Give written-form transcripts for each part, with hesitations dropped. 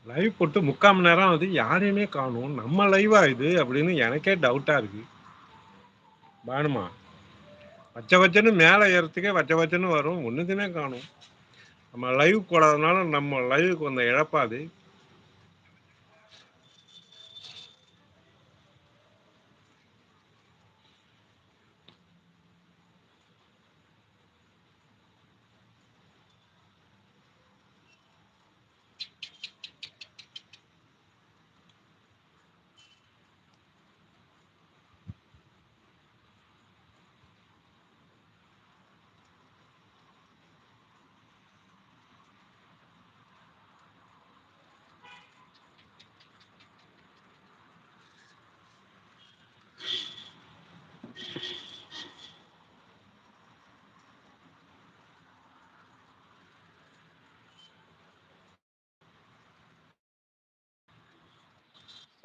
Live போட்டு 3/4 மணி நேரம் ஆகுது. யாரையுமே காணோம். நம்ம லைவா இது? அப்படின்னு எனக்கே டவுட்டா இருக்கு. பானுமா. வச்ச வச்சன்னு மேல ஏறதுக்கே வச்ச வச்சன்னு வரும். ஒண்ணுத்தையுமே காணோம். நம்ம லைவ் போடாதனால நம்ம லைவுக்கு வந்த இழப்பா அது?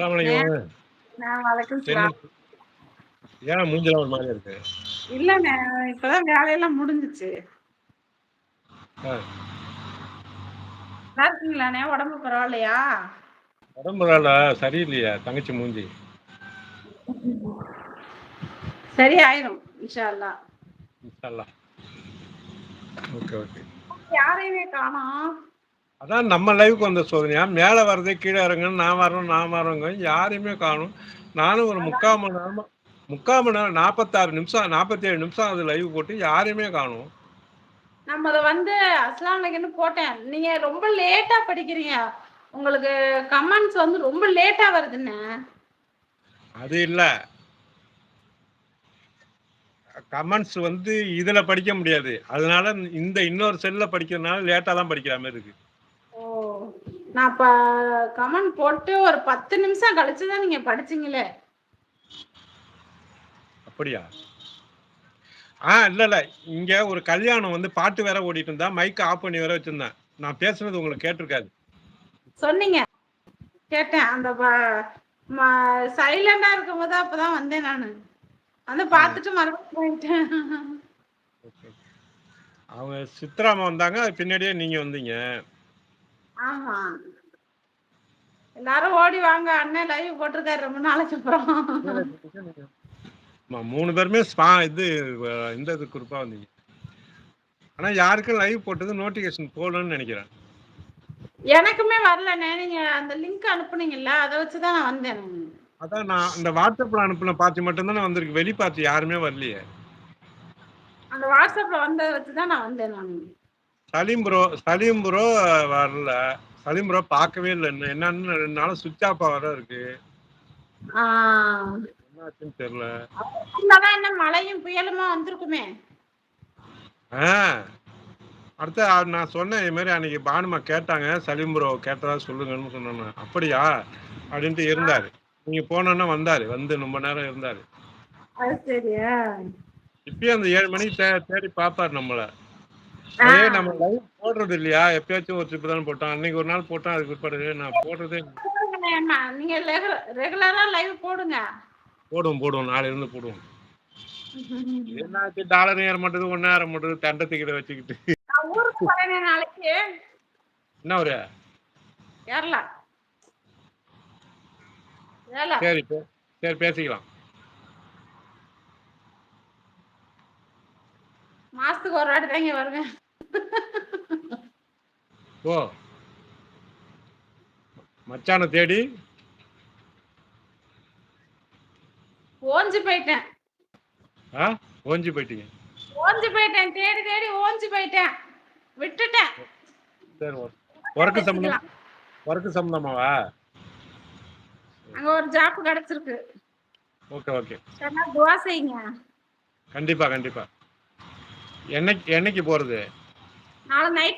அஸ்ஸலாமு அலைக்கும். வலைக்கும் என்ன சலாம். ஏன் மூஞ்சிலாம் ஒரு மாரியா இருக்கு? இல்லண்ணே, இப்பதான் வேலையெல்லாம் முடிஞ்சுச்சு. ஆ. நல்லா இருக்கீங்களாண்ணே? உடம்பு பரவாயில்லையா? உடம்புல சரியில்லையா தங்கச்சி மூஞ்சி? சரி ஆயிரும் இன்ஷா அல்லாஹ். இன்ஷா அல்லாஹ். Okay, okay. யாரையுமே காணோம். அதான் நம்ம லைவுக்கு வந்த சோதனையா? மேல வர்றதே கீழ இறங்குன்னு நான் வர்றேங்க. யாரையுமே காணோம். நானும் ஒரு 3/4 மணி நேரமா 3/4 மணி நேரம் 46 நிமிஷம் 47 நிமிஷம் ஆகுது லைவ் போட்டு. யாரையுமே காணோம். நம்ம அத வந்து அஸ்ஸலாமு அலைக்கும்னு போட்டேன். நீங்க ரொம்ப லேட்டா படிக்கிறீங்க. உங்களுக்கு கமெண்ட்ஸ் வந்து ரொம்ப லேட்டா வருதுண்ணே. அது இல்ல. கமெண்ட்ஸ் வந்து இதுல படிக்க முடியாது. அதனால இந்த இன்னொரு செல்ல படிக்கிறதுனால லேட்டா தான் படிக்கிற மாரி இருக்கு. ஓ! நான் இப்ப கமெண்ட் போட்டு ஒரு 10 நிமிஷம் கழிச்சு தான் நீங்க படிச்சீங்களே. அப்படியா? இல்ல. இங்க ஒரு கல்யாணம் வந்து பாட்டு வேற ஓடிட்டு இருந்தா, மைக்க ஆஃப் பண்ணி வேற வச்சிருந்தேன். நான் பேசுனது உங்களுக்கு கேட்டிருக்காது. சொன்னீங்க. கேட்டேன். அந்த சைலண்டா இருக்கும்போது அப்பதான் வந்தேன் நானு. வந்து பார்த்துட்டு மறுபடியும் போயிட்டேன். அவங்க சித்ராமா வந்தாங்க. அது பின்னாடியே நீங்க வந்தீங்க. ஆமா. எல்லாரும் ஓடி வாங்க. அண்ணன் லைவ் போட்டிருக்காரு ரொம்ப நாளைக்கு அப்புறம். ஆமா 3 பேருமே இது இந்த இது குரூப்பா வந்தீங்க. ஆனா யாருக்கும் லைவ் போட்டது நோட்டிஃபிகேஷன் போகலன்னு நினைக்கிறேன். எனக்குமே வரலண்ணே. நீங்க அந்த லிங்க் அனுப்புனீங்கல்ல, அத வச்சு தான் நான் வந்தேன் நானு. அதான் நான் இந்த வாட்ஸ்அப்ல அனுப்புன பார்ட்டி மட்டும் தானே வந்திருக்கு. வெளி பார்ட்டி யாருமே வரலையே. அந்த வாட்ஸ்அப்ல வந்தத வச்சு தான் நான் வந்தேன் நானு. சலீம் ப்ரோ வரல. சலீம் ப்ரோ பார்க்கவே இல்ல. என்னன்னு 2 நாளா சுவிட்ச் ஆஃபா வர இருக்கு. ஆ. என்னாச்சுன்னு தெரியல. இருந்தாதான் என்ன மழையும் புயலுமா வந்திருக்குமே. ஆ. அடுத்து நான் சொன்னேன் இது மாதிரி அன்னைக்கு பானுமா கேட்டாங்க. சலீம் ப்ரோ கேட்டதா சொல்லுங்கன்னு சொன்னேன். அப்படியா? அப்படின்ட்டு இருந்தாரு. நீங்க போனோன்னா வந்தாரு. வந்து ரொம்ப நேரம் இருந்தாரு. அது சரியா? இப்பயும் அந்த 7 மணிக்கு தேடி பார்ப்பாரு நம்மள. அதே நம்ம லைவ் போடுறது இல்லையா? எப்பயாச்சும் ஒரு ட்ரிப் தானே போட்டோம். அன்னைக்கு ஒரு நாள் போட்டோம். அதுக்கு பிற்பாடு நான் போடுறதே நீங்க ரெகுலரா லைவ் போடுங்க. போடுவோம். நாளையில இருந்து போடுவோம். என்னாச்சு டாலர் ஏற மாட்டேது, ஒண்ணு ஏற மாட்டேது, தண்டத்துக்கிட்ட வச்சுக்கிட்டு. நான் ஊருக்கு போறேனே நாளைக்கு. என்ன ஒரு கேரளா. வேலை. சரி பேசிக்கலாம். மாசத்துக்கு ஒரு வாட்டி தான் இங்க வருவேன். ஓ. மச்சான தேடி ஓஞ்சு போயிட்டேன். ஓஞ்சி போயிட்டீங்க. ஓஞ்சு போயிட்டேன். தேடி தேடி ஓஞ்சு போயிட்டேன். விட்டுட்டேன். சரி ஒர்க்கு சம்பந்தமாவா? அங்க ஒரு ஜாப் கிடைச்சிருக்கு. ஓகே. சொன்னா துவா செய்யுங்க. கண்டிப்பா. என்னைக்கு போறது? நாளை நைட்